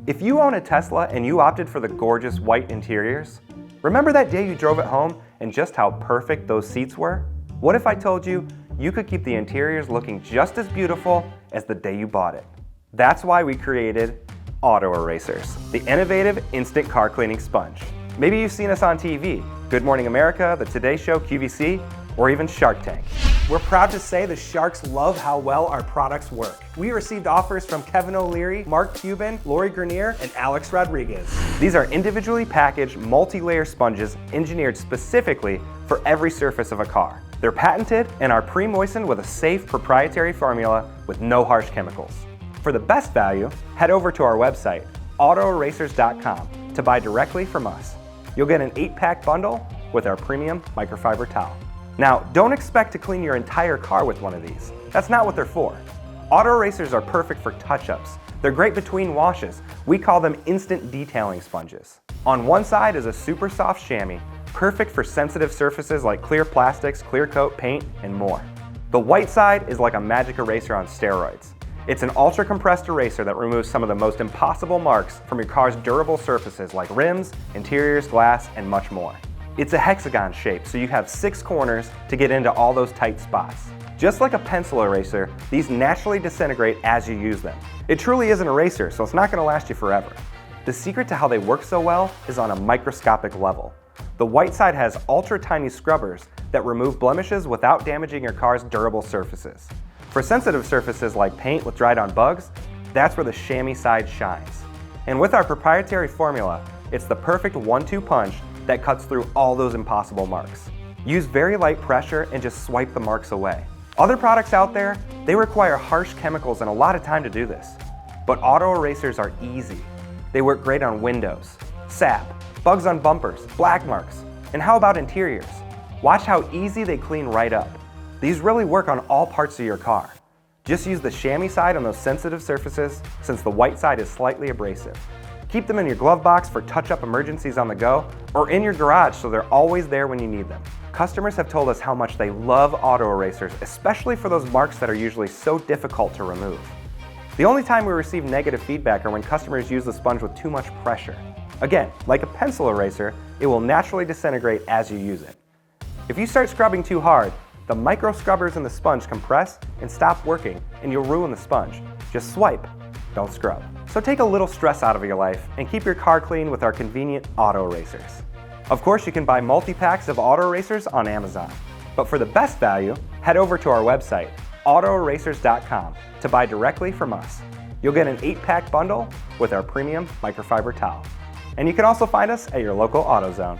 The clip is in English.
If you own a Tesla and you opted for the gorgeous white interiors, remember that day you drove it home and just how perfect those seats were? What if I told you you could keep the interiors looking just as beautiful as the day you bought it? That's why we created AutoERASERS, the innovative instant car cleaning sponge. Maybe you've seen us on TV, Good Morning America, The Today Show, QVC, or even Shark Tank. We're proud to say the Sharks love how well our products work. We received offers from Kevin O'Leary, Mark Cuban, Lori Grenier, and Alex Rodriguez. These are individually packaged, multi-layer sponges engineered specifically for every surface of a car. They're patented and are pre-moistened with a safe proprietary formula with no harsh chemicals. For the best value, head over to our website, AutoERASERS.com, to buy directly from us. You'll get an 8-pack bundle with our premium microfiber towel. Now, don't expect to clean your entire car with one of these. That's not what they're for. AutoERASERS are perfect for touch-ups. They're great between washes. We call them instant detailing sponges. On one side is a super soft chamois, perfect for sensitive surfaces like clear plastics, clear coat, paint, and more. The white side is like a magic eraser on steroids. It's an ultra-compressed eraser that removes some of the most impossible marks from your car's durable surfaces like rims, interiors, glass, and much more. It's a hexagon shape, so you have 6 corners to get into all those tight spots. Just like a pencil eraser, these naturally disintegrate as you use them. It truly is an eraser, so it's not going to last you forever. The secret to how they work so well is on a microscopic level. The white side has ultra-tiny scrubbers that remove blemishes without damaging your car's durable surfaces. For sensitive surfaces like paint with dried-on bugs, that's where the chamois side shines. And with our proprietary formula, it's the perfect 1-2 punch that cuts through all those impossible marks. Use very light pressure and just swipe the marks away. Other products out there, they require harsh chemicals and a lot of time to do this. But AutoERASERS are easy. They work great on windows, sap, bugs on bumpers, black marks, and how about interiors? Watch how easy they clean right up. These really work on all parts of your car. Just use the chamois side on those sensitive surfaces since the white side is slightly abrasive. Keep them in your glove box for touch-up emergencies on the go, or in your garage so they're always there when you need them. Customers have told us how much they love AutoERASERS, especially for those marks that are usually so difficult to remove. The only time we receive negative feedback are when customers use the sponge with too much pressure. Again, like a pencil eraser, it will naturally disintegrate as you use it. If you start scrubbing too hard, the micro scrubbers in the sponge compress and stop working, and you'll ruin the sponge. Just swipe, don't scrub. So take a little stress out of your life and keep your car clean with our convenient AutoERASERS. Of course, you can buy multi-packs of AutoERASERS on Amazon. But for the best value, head over to our website, AutoERASERS.com, to buy directly from us. You'll get an 8-pack bundle with our premium microfiber towel. And you can also find us at your local AutoZone.